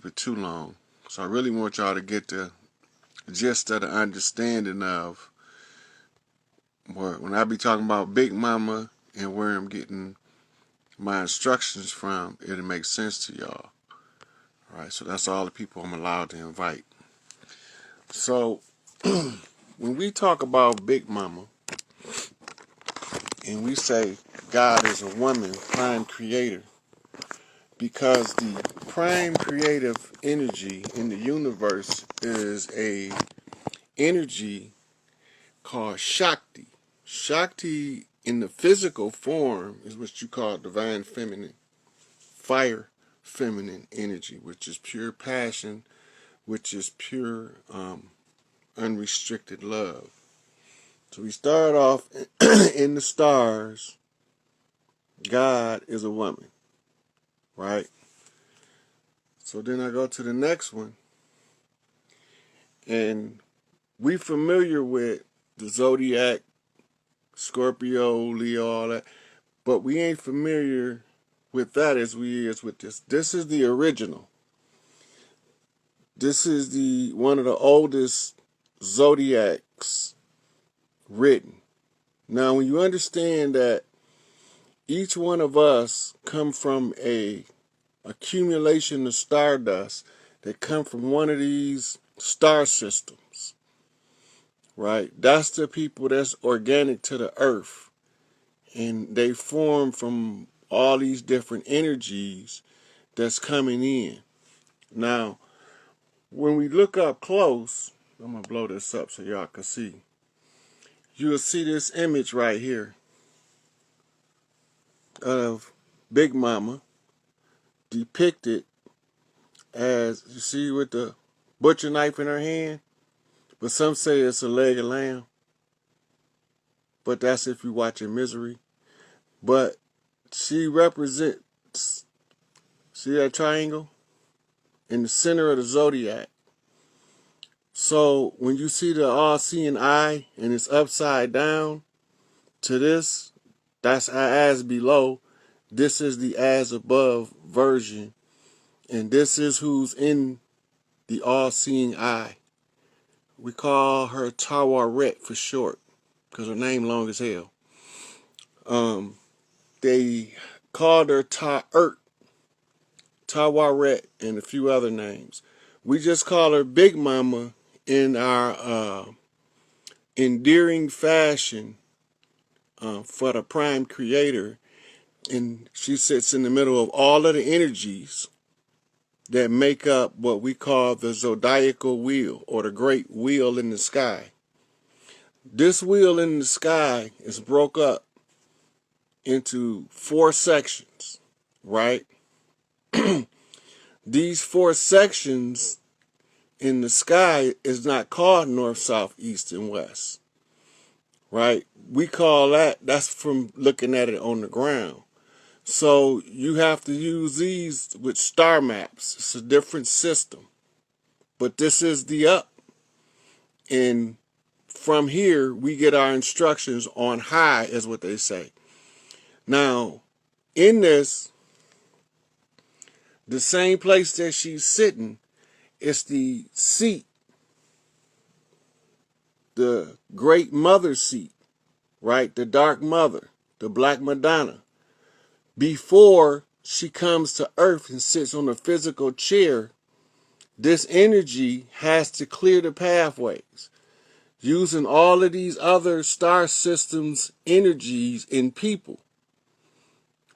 For too long. So I really want y'all to get the gist of the understanding of when I be talking about Big Mama and where I'm getting my instructions from, it'll make sense to y'all. Alright, so that's all the people I'm allowed to invite. So when we talk about Big Mama and we say God is a woman, prime creator, because the prime creative energy in the universe is a energy called Shakti. Shakti in the physical form is what you call divine feminine, fire feminine energy, which is pure passion, which is pure unrestricted love. So we start off in the stars. God is a woman, right? So then I go to the next one, and we familiar with the Zodiac, Scorpio, Leo, all that, but we ain't familiar with that as we is with this. This is the original. This is the one of the oldest zodiacs written. Now, when you understand that each one of us come from a accumulation of stardust that come from one of these star systems, right? That's the people that's organic to the earth, and they form from all these different energies that's coming in. Now, when we look up close, I'm going to blow this up so y'all can see. You'll see this image right here of Big Mama depicted as, you see, with the butcher knife in her hand, but some say it's a leg of lamb. But that's if you watching Misery. But she represents, see that triangle? In the center of the zodiac. So when you see the all-seeing eye and it's upside down to this, that's our as below. This is the as above version. And this is who's in the all-seeing eye. We call her TAWERET for short, because her name long as hell. They called her TAWERET, and a few other names. We just call her Big Mama in our endearing fashion for the prime creator. And she sits in the middle of all of the energies that make up what we call the zodiacal wheel, or the great wheel in the sky. This wheel in the sky is broke up into 4 sections, right? These 4 sections in the sky is not called north, south, east, and west, right? We call that's from looking at it on the ground. So you have to use these with star maps. It's a different system. But this is the up. And from here, we get our instructions on high, is what they say. Now, in this, the same place that she's sitting, it's the seat, the great mother seat, right? The dark mother, the black Madonna. Before she comes to earth and sits on a physical chair, this energy has to clear the pathways using all of these other star systems energies in people,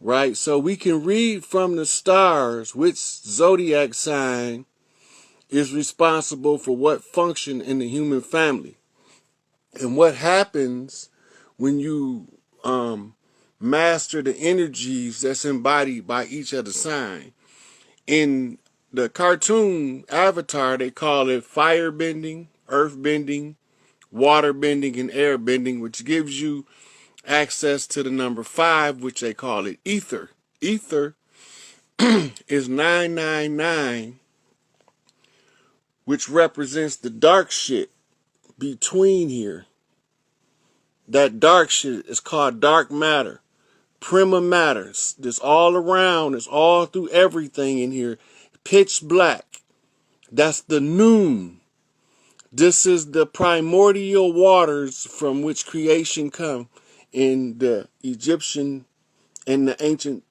right? So we can read from the stars which zodiac sign is responsible for what function in the human family. And what happens when you master the energies that's embodied by each of the sign. In the cartoon Avatar, they call it fire bending, earth bending, water bending, and air bending, which gives you access to the number 5, which they call it ether. Ether is 999, which represents the dark shit between here. That dark shit is called dark matter. Prima matter. It's all around. It's all through everything in here. Pitch black. That's the noon. This is the primordial waters from which creation come in the Egyptian and the ancient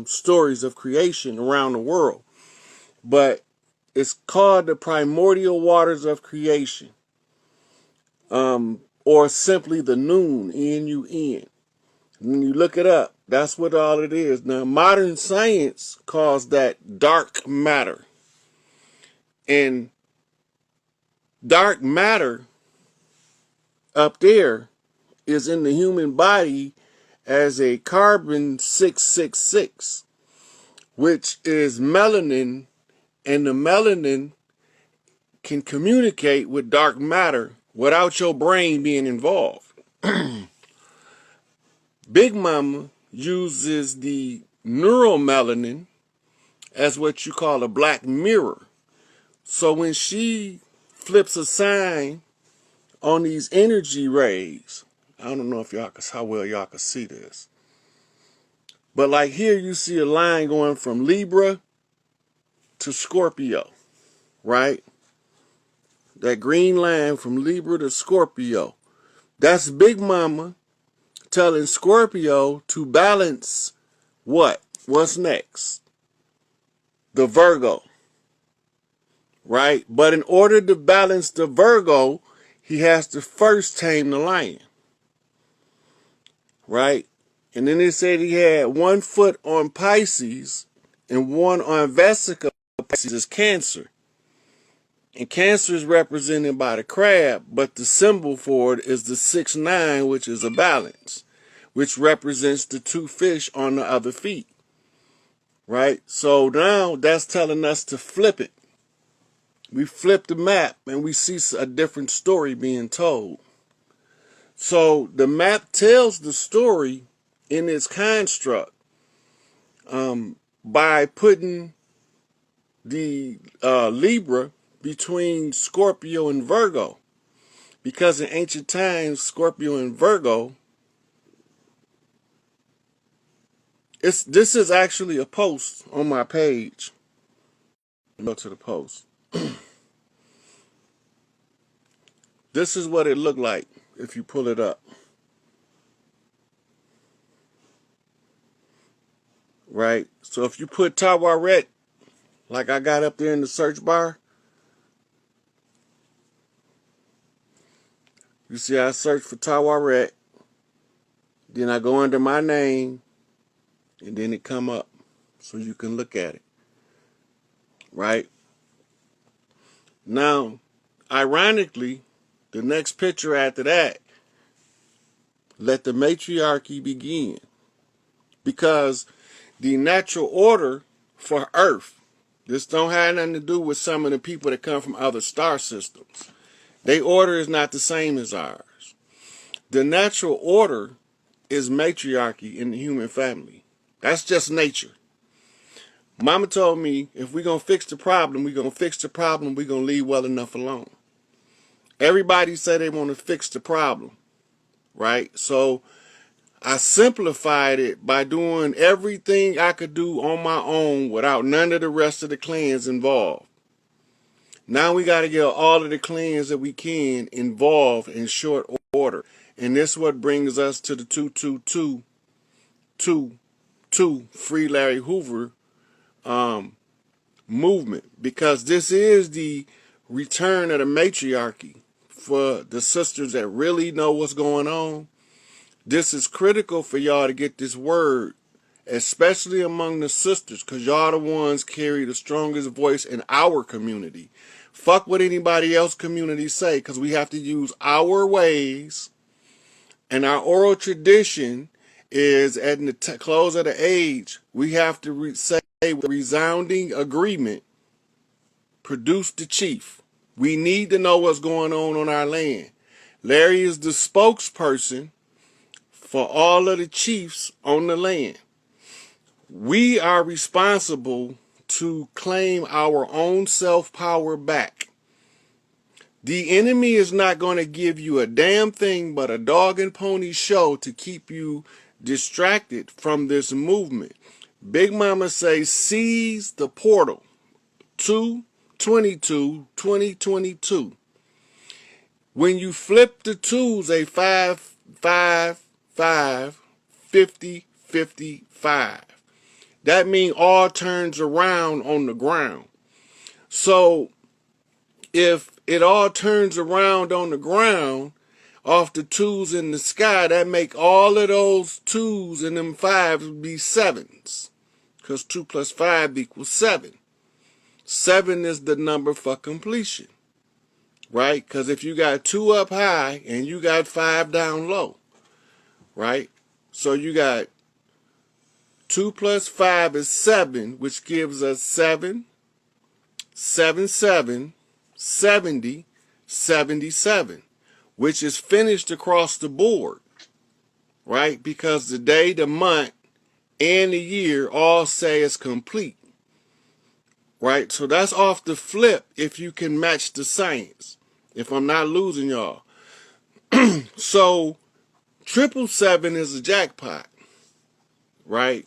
stories of creation around the world. But it's called the primordial waters of creation, or simply the noon, N-U-N. When you look it up, that's what all it is. Now, modern science calls that dark matter. And dark matter up there is in the human body as a carbon 666, which is melanin, and the melanin can communicate with dark matter without your brain being involved. Big Mama uses the neuromelanin as what you call a black mirror. So when she flips a sign on these energy rays, I don't know if how well y'all can see this, but like here you see a line going from Libra to Scorpio, right? That green line from Libra to Scorpio. That's Big Mama telling Scorpio to balance what? What's next? The Virgo, right? But in order to balance the Virgo, he has to first tame the lion, right? And then it said he had 1 foot on Pisces and 1 on Vesica. Pisces is Cancer. And Cancer is represented by the crab, but the symbol for it is the 6-9, which is a balance, which represents the 2 fish on the other feet, right? So now that's telling us to flip it. We flip the map and we see a different story being told. So the map tells the story in its construct by putting the Libra between Scorpio and Virgo, because in ancient times Scorpio and Virgo, this is actually a post on my page. Go to the post. This is what it looked like if you pull it up, right? So if you put TAWERET, like I got up there in the search bar, you see I search for TAWERET, then I go under my name, and then it come up so you can look at it, right? Now, ironically, the next picture after that, let the matriarchy begin, because the natural order for Earth, this don't have nothing to do with some of the people that come from other star systems. Their order is not the same as ours. The natural order is matriarchy in the human family. That's just nature. Mama told me if we're going to fix the problem, we're going to fix the problem, we're going to leave well enough alone. Everybody say they want to fix the problem, right? So I simplified it by doing everything I could do on my own without none of the rest of the clans involved. Now we got to get all of the clans that we can involved in short order. And this is what brings us to the 2222 Free Larry Hoover movement. Because this is the return of the matriarchy for the sisters that really know what's going on. This is critical for y'all to get this word, especially among the sisters, because y'all the ones carry the strongest voice in our community. Fuck what anybody else community say, because we have to use our ways, and our oral tradition is at the close of the age, we have to say with resounding agreement, produce the chief. We need to know what's going on our land. Larry is the spokesperson for all of the chiefs on the land. We are responsible to claim our own self-power back. The enemy is not going to give you a damn thing but a dog and pony show to keep you distracted from this movement. Big Mama says, seize the portal. 2, 22, 2022. When you flip the twos, a 5, 5, 5, 50, 55. That means all turns around on the ground. So if it all turns around on the ground off the twos in the sky, that make all of those twos and them fives be sevens. Because 2 plus 5 equals 7. 7 is the number for completion. Right? Because if you got 2 up high and you got 5 down low. Right? So you got 2 plus 5 is 7, which gives us 7, 7, 7, 70, 77, which is finished across the board, right? Because the day, the month, and the year all say it's complete, right? So that's off the flip if you can match the science, if I'm not losing y'all. So 777 is a jackpot, right?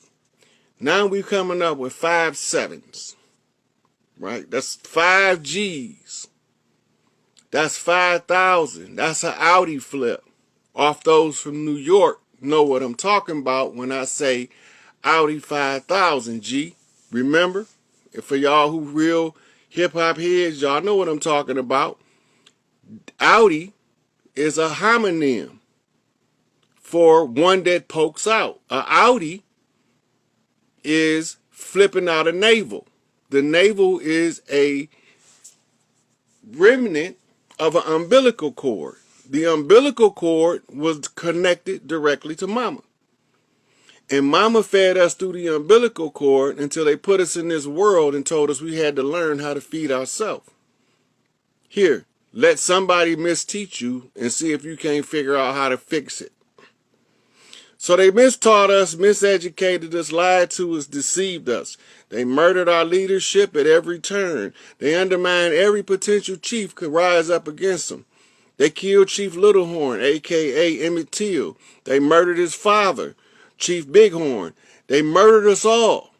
Now we're coming up with 5 sevens, right? That's 5 G's. That's 5,000. That's an Audi flip. Off those from New York know what I'm talking about when I say Audi 5000 G. Remember? For y'all who real hip-hop heads, y'all know what I'm talking about. Audi is a homonym for one that pokes out. A Audi is flipping out a navel. The navel is a remnant of an umbilical cord. The umbilical cord was connected directly to mama. And mama fed us through the umbilical cord until they put us in this world and told us we had to learn how to feed ourselves. Here, let somebody misteach you and see if you can't figure out how to fix it. So they mistaught us, miseducated us, lied to us, deceived us. They murdered our leadership at every turn. They undermined every potential chief could rise up against them. They killed Chief Littlehorn, a.k.a. Emmett Till. They murdered his father, Chief Bighorn. They murdered us all.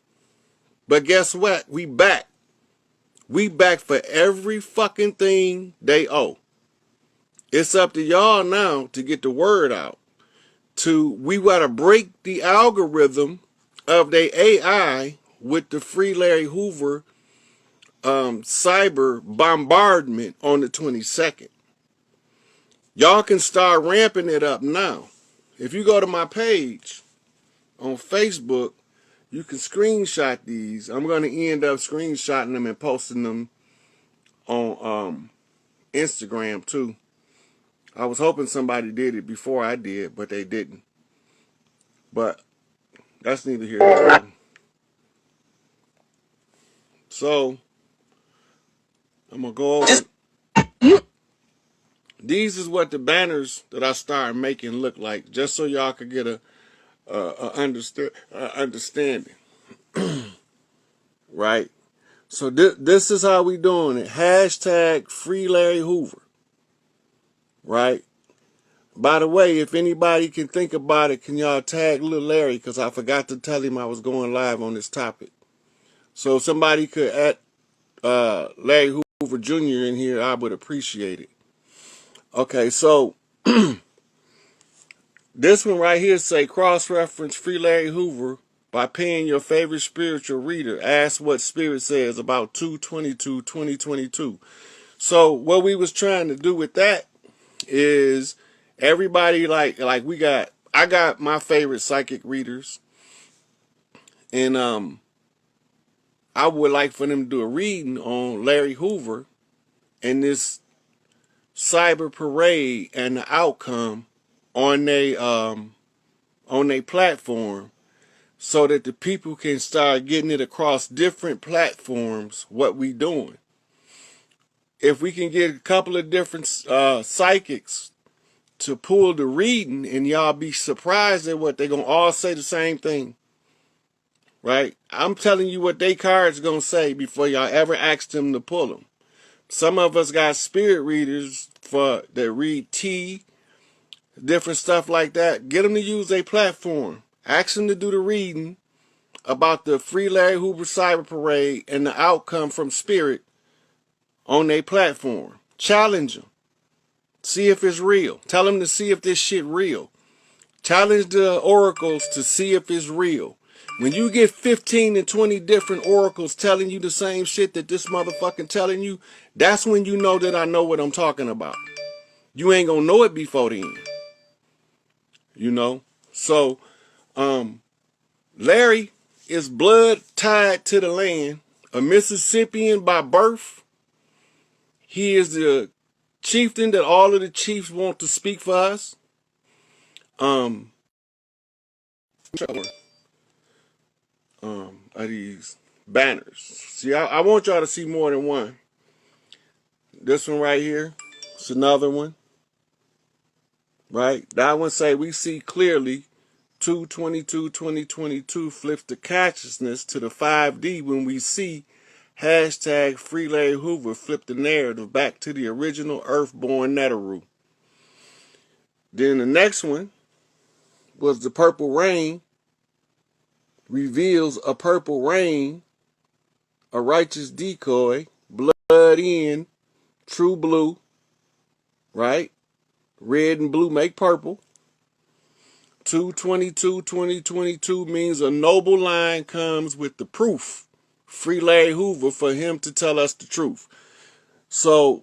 But guess what? We back. We back for every fucking thing they owe. It's up to y'all now to get the word out. We got to break the algorithm of the AI with the Free Larry Hoover cyber bombardment on the 22nd. Y'all can start ramping it up now. If you go to my page on Facebook, you can screenshot these. I'm going to end up screenshotting them and posting them on Instagram too. I was hoping somebody did it before I did, but they didn't. But that's neither here nor there. So I'm going to go over. These is what the banners that I started making look like, just so y'all could get a understanding. Right? So this is how we doing it. Hashtag Free Larry Hoover. Right? By the way, if anybody can think about it, can y'all tag Lil Larry? Because I forgot to tell him I was going live on this topic. So if somebody could add Larry Hoover Jr. in here, I would appreciate it. Okay, so this one right here say cross-reference Free Larry Hoover by paying your favorite spiritual reader. Ask what spirit says about 2/22/2022. So what we was trying to do with that is everybody like I got my favorite psychic readers, and I would like for them to do a reading on Larry Hoover and this cyber parade and the outcome on their platform, so that the people can start getting it across different platforms what we doing. If we can get a couple of different psychics to pull the reading, and y'all be surprised at what they're going to all say the same thing. Right? I'm telling you what they cards going to say before y'all ever ask them to pull them. Some of us got spirit readers that read tea, different stuff like that. Get them to use their platform. Ask them to do the reading about the Free Larry Hoover Cyber Parade and the outcome from spirit on their platform. Challenge them. See if it's real. Tell them to see if this shit real. Challenge the oracles to see if it's real. When you get 15 and 20 different oracles telling you the same shit that this motherfucking telling you, that's when you know that I know what I'm talking about. You ain't gonna know it before then. You know? So, Larry is blood tied to the land, a Mississippian by birth. He is the chieftain that all of the chiefs want to speak for us. Are these banners. See, I want y'all to see more than one. This one right here, it's another one. Right? That one say, we see clearly 2/22/2022 flips the consciousness to the 5D when we see hashtag Free Larry Hoover flip the narrative back to the original Earthborn Neteru. Then the next one was the Purple Rain reveals a purple rain, a righteous decoy, blood in, true blue, right? Red and blue make purple. 2/22/2022 means a noble line comes with the proof. Free Larry Hoover for him to tell us the truth. So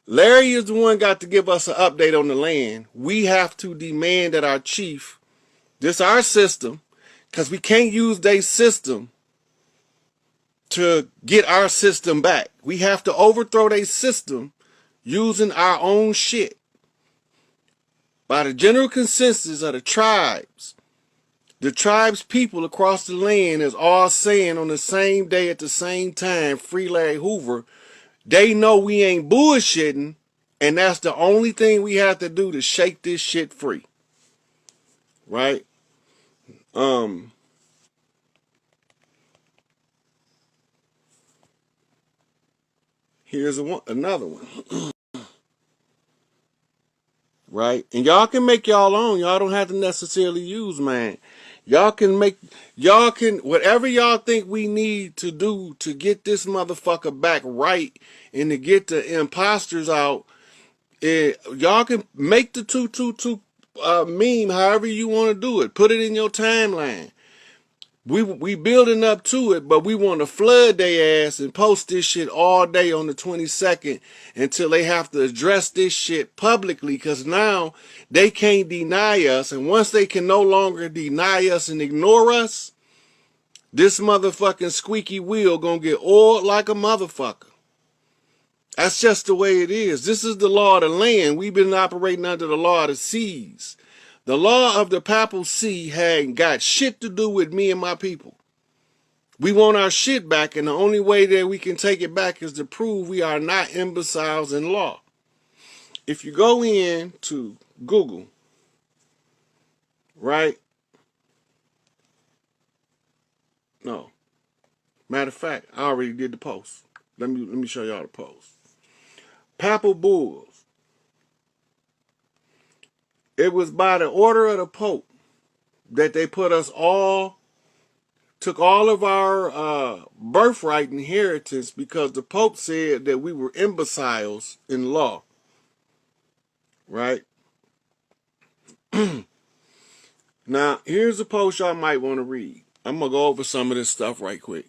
Larry is the one got to give us an update on the land. We have to demand that our chief, this our system, because we can't use their system to get our system back. We have to overthrow their system using our own shit. By the general consensus of the tribes people across the land is all saying on the same day at the same time, Free Larry Hoover. They know we ain't bullshitting, and that's the only thing we have to do to shake this shit free. Right? Here's another one. Right? And y'all can make y'all own. Y'all don't have to necessarily use mine. Y'all can, whatever y'all think we need to do to get this motherfucker back right and to get the imposters out, y'all can make the 222 meme however you want to do it. Put it in your timeline. We building up to it, but we want to flood their ass and post this shit all day on the 22nd until they have to address this shit publicly, because now they can't deny us. And once they can no longer deny us and ignore us, this motherfucking squeaky wheel gonna get oiled like a motherfucker. That's just the way it is. This is the law of the land. We've been operating under the law of the seas. The law of the Papal See hadn't got shit to do with me and my people. We want our shit back, and the only way that we can take it back is to prove we are not imbeciles in law. If you go in to Google, right? No. Matter of fact, I already did the post. Let me show y'all the post. Papal Bulls. It was by the order of the Pope that they took all of our birthright inheritance, because the Pope said that we were imbeciles in law. Right? Now, here's a post y'all might want to read. I'm going to go over some of this stuff right quick.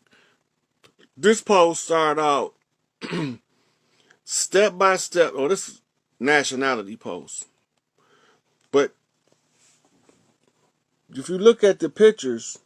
This post started out step by step. Oh, this is nationality post. But if you look at the pictures,